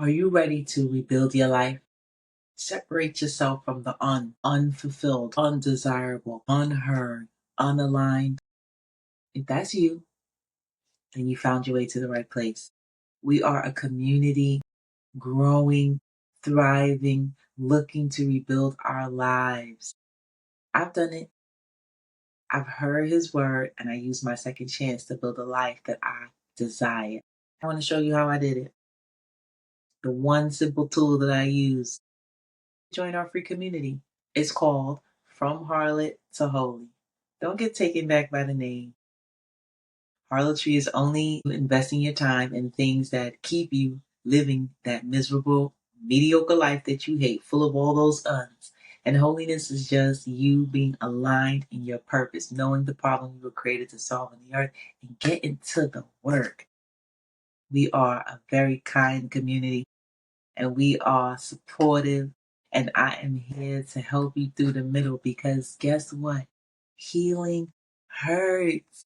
Are you ready to rebuild your life? Separate yourself from the unfulfilled, undesirable, unheard, unaligned. If that's you, then you found your way to the right place. We are a community growing, thriving, looking to rebuild our lives. I've done it. I've heard his word and I used my second chance to build a life that I desire. I want to show you how I did it. The one simple tool that I use. Join our free community. It's called From Harlot to Holy. Don't get taken back by the name. Harlotry is only investing your time in things that keep you living that miserable, mediocre life that you hate, full of all those uns. And holiness is just you being aligned in your purpose, knowing the problem you were created to solve on the earth, and getting to the work. We are a very kind community and we are supportive. And I am here to help you through the middle because guess what? Healing hurts,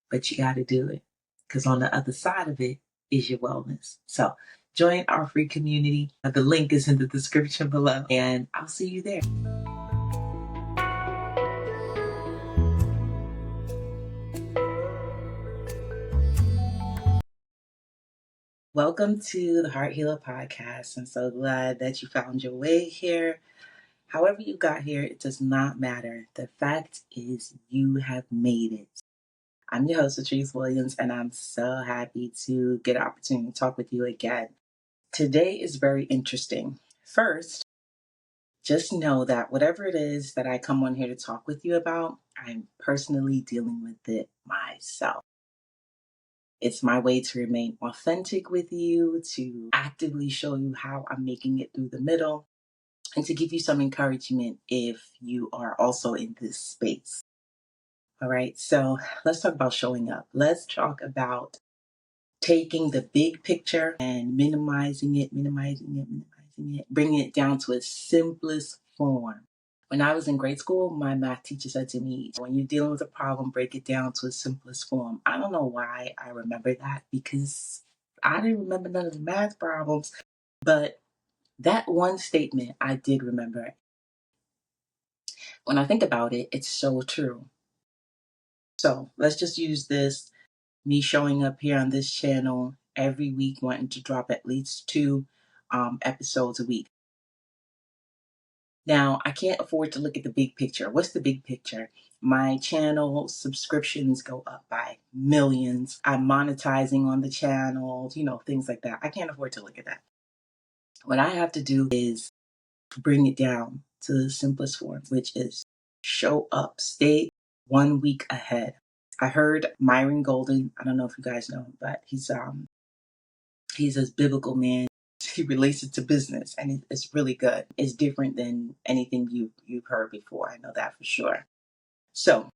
but you got to do it because on the other side of it is your wellness. So join our free community. The link is in the description below, and I'll see you there. Welcome to the Heart Healer Podcast. I'm so glad that you found your way here. However you got here, it does not matter. The fact is you have made it. I'm your host, Patrice Williams, and I'm so happy to get an opportunity to talk with you again. Today is very interesting. First, just know that whatever it is that I come on here to talk with you about, I'm personally dealing with it myself. It's my way to remain authentic with you, to actively show you how I'm making it through the middle, and to give you some encouragement if you are also in this space. All right, so let's talk about showing up. Let's talk about taking the big picture and minimizing it, bringing it down to its simplest form. When I was in grade school, my math teacher said to me, when you're dealing with a problem, break it down to its simplest form. I don't know why I remember that because I didn't remember none of the math problems, but that one statement I did remember. When I think about it, it's so true. So let's just use this, me showing up here on this channel every week, wanting to drop at least two episodes a week. Now, I can't afford to look at the big picture. What's the big picture? My channel subscriptions go up by millions. I'm monetizing on the channel, things like that. I can't afford to look at that. What I have to do is bring it down to the simplest form, which is show up, stay 1 week ahead. I heard Myron Golden, I don't know if you guys know him, but he's a biblical man. He relates it to business and it's really good. It's different than anything you've heard before. I know that for sure. So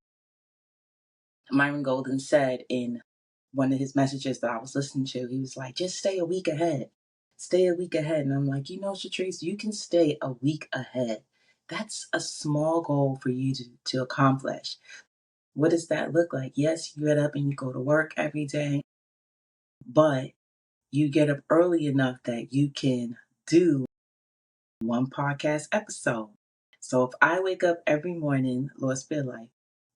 Myron Golden said in one of his messages that I was listening to, he was like, just stay a week ahead. Stay a week ahead. And I'm like, Shatrice, you can stay a week ahead. That's a small goal for you to accomplish. What does that look like? Yes, you get up and you go to work every day, but you get up early enough that you can do one podcast episode. So if I wake up every morning, Lord Spirit Life,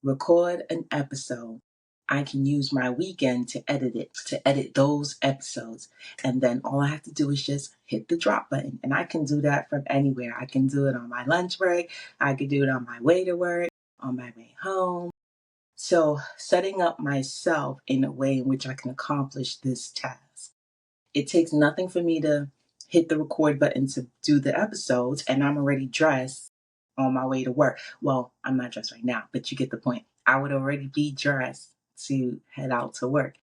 record an episode, I can use my weekend to edit those episodes. And then all I have to do is just hit the drop button. And I can do that from anywhere. I can do it on my lunch break. I can do it on my way to work, on my way home. So setting up myself in a way in which I can accomplish this task. It takes nothing for me to hit the record button to do the episodes, and I'm already dressed on my way to work. Well, I'm not dressed right now, but you get the point. I would already be dressed to head out to work.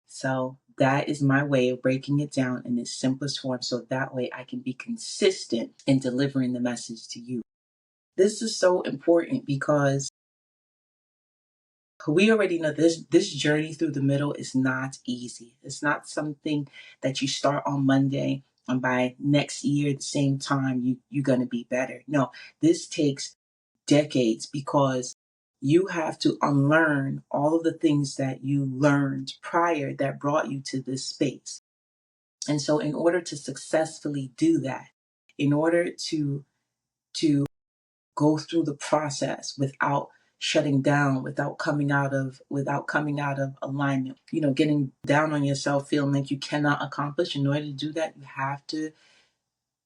So that is my way of breaking it down in its simplest form so that way I can be consistent in delivering the message to you. This is so important because we already know this journey through the middle is not easy. It's not something that you start on Monday and by next year, the same time, you're going to be better. No, this takes decades because you have to unlearn all of the things that you learned prior that brought you to this space. And so in order to successfully do that, in order to go through the process without shutting down, without coming out of alignment, getting down on yourself, feeling like you cannot accomplish, in order to do that, you have to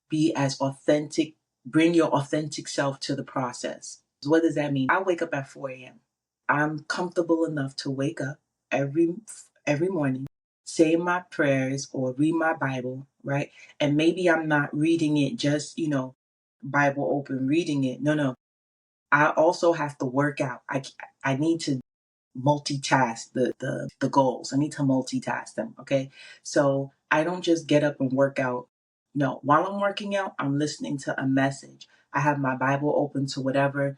be as authentic, bring your authentic self to the process. So what does that mean? I wake up at 4 a.m. I'm comfortable enough to wake up every morning, say my prayers or read my Bible, right? And maybe I'm not reading it just, Bible open reading it. No. I also have to work out. I need to multitask the goals. I need to multitask them. Okay. So I don't just get up and work out. No, while I'm working out, I'm listening to a message. I have my Bible open to whatever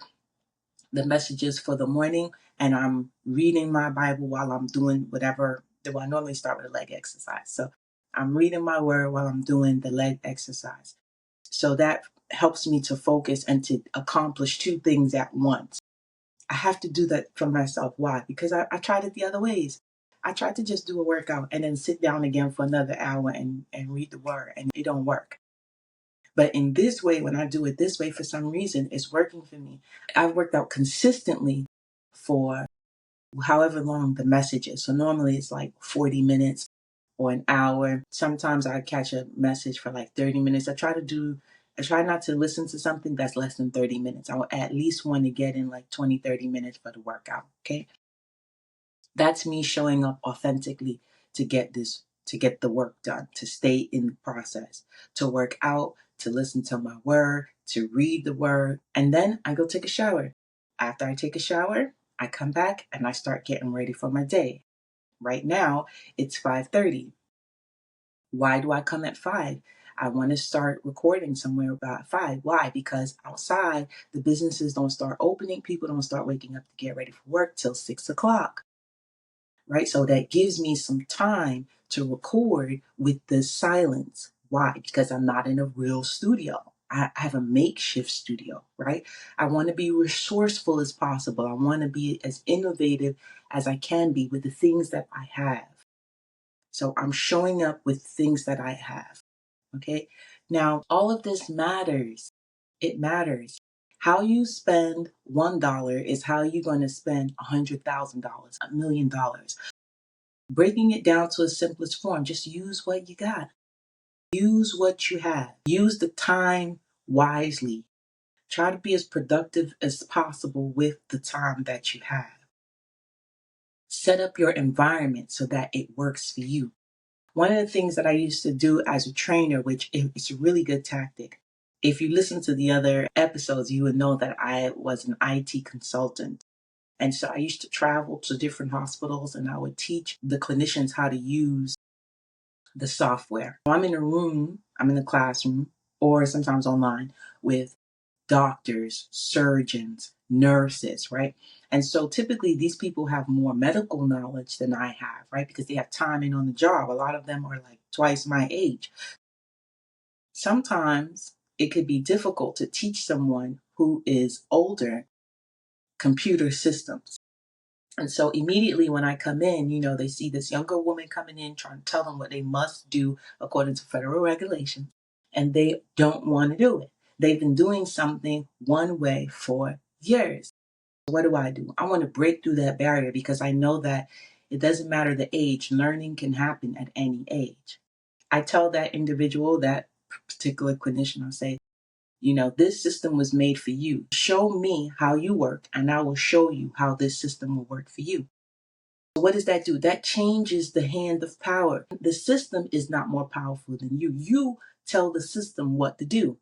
the messages for the morning, and I'm reading my Bible while I'm doing whatever. Well, I normally start with a leg exercise. So I'm reading my word while I'm doing the leg exercise. So that helps me to focus and to accomplish two things at once. I have to do that for myself. Why? Because I tried it the other ways. I tried to just do a workout and then sit down again for another hour and read the word, and it don't work. But in this way, when I do it this way, for some reason, it's working for me. I've worked out consistently for however long the message is. So normally it's like 40 minutes or an hour. Sometimes I catch a message for like 30 minutes. I try not to listen to something that's less than 30 minutes. I will at least want to get in like 20, 30 minutes for the workout. Okay. That's me showing up authentically to get the work done, to stay in the process, to work out, to listen to my word, to read the word, and then I go take a shower. After I take a shower, I come back and I start getting ready for my day. Right now, it's 5:30. Why do I come at 5? I want to start recording somewhere about 5. Why? Because outside, the businesses don't start opening. People don't start waking up to get ready for work till 6 o'clock, right? So that gives me some time to record with the silence. Why? Because I'm not in a real studio. I have a makeshift studio, right? I want to be resourceful as possible. I want to be as innovative as I can be with the things that I have. So I'm showing up with things that I have. Okay. Now, all of this matters. It matters. How you spend $1 is how you're going to spend $100,000, $1,000,000. Breaking it down to a simplest form, just use what you got. Use what you have. Use the time wisely. Try to be as productive as possible with the time that you have. Set up your environment so that it works for you. One of the things that I used to do as a trainer, which is a really good tactic, if you listen to the other episodes, you would know that I was an IT consultant. And so I used to travel to different hospitals and I would teach the clinicians how to use the software. I'm in a room, I'm in a classroom, or sometimes online with doctors, surgeons, nurses, right? And so typically these people have more medical knowledge than I have, right? Because they have time in on the job. A lot of them are like twice my age. Sometimes it could be difficult to teach someone who is older computer systems. And so immediately when I come in, they see this younger woman coming in trying to tell them what they must do according to federal regulations, and they don't want to do it. They've been doing something one way for years. What do? I want to break through that barrier because I know that it doesn't matter the age, learning can happen at any age. I tell that individual, that particular clinician, I say, this system was made for you. Show me how you work, and I will show you how this system will work for you. What does that do? That changes the hand of power. The system is not more powerful than you. You tell the system what to do.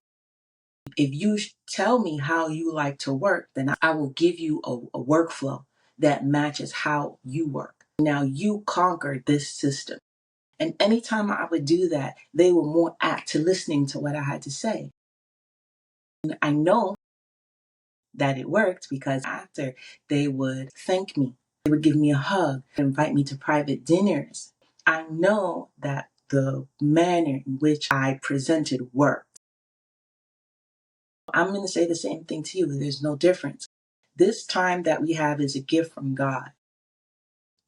If you tell me how you like to work, then I will give you a workflow that matches how you work. Now you conquer this system. And anytime I would do that, they were more apt to listening to what I had to say. And I know that it worked because after they would thank me, they would give me a hug, invite me to private dinners. I know that the manner in which I presented worked. I'm going to say the same thing to you. There's no difference. This time that we have is a gift from God.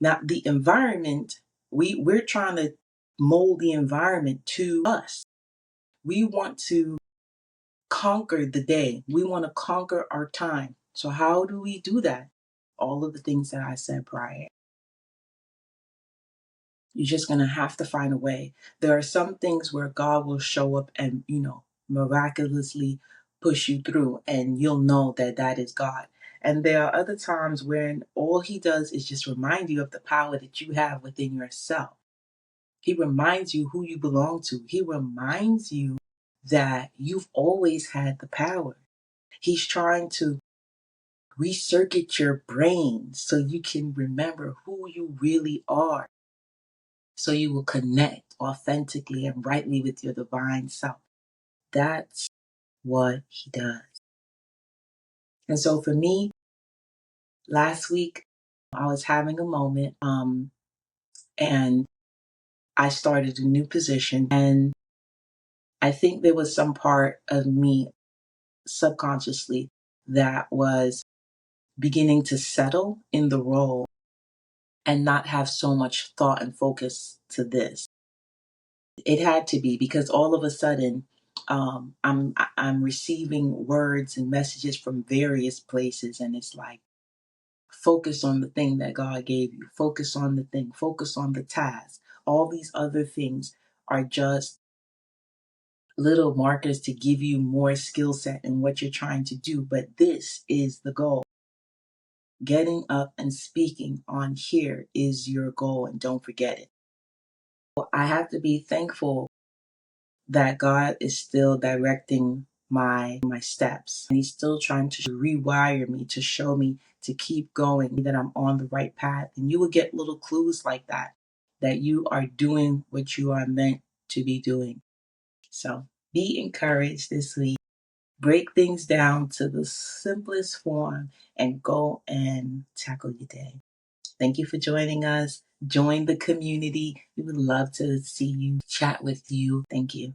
Now, the environment, we're trying to mold the environment to us. We want to conquer the day. We want to conquer our time. So how do we do that? All of the things that I said prior. You're just going to have to find a way. There are some things where God will show up and, miraculously push you through, and you'll know that that is God. And there are other times when all he does is just remind you of the power that you have within yourself. He reminds you who you belong to. He reminds you that you've always had the power. He's trying to recircuit your brain so you can remember who you really are, so you will connect authentically and rightly with your divine self. That's what he does. And so for me, last week, I was having a moment, and I started a new position. And I think there was some part of me subconsciously that was beginning to settle in the role and not have so much thought and focus to this. It had to be, because all of a sudden, I'm receiving words and messages from various places, and it's like, focus on the thing that God gave you. Focus on the thing. Focus on the task. All these other things are just little markers to give you more skill set in what you're trying to do. But this is the goal. Getting up and speaking on here is your goal, and don't forget it. I have to be thankful that God is still directing my steps. And he's still trying to rewire me, to show me to keep going, that I'm on the right path. And you will get little clues like that you are doing what you are meant to be doing. So be encouraged this week. Break things down to the simplest form and go and tackle your day. Thank you for joining us. Join the community. We would love to see you, chat with you. Thank you.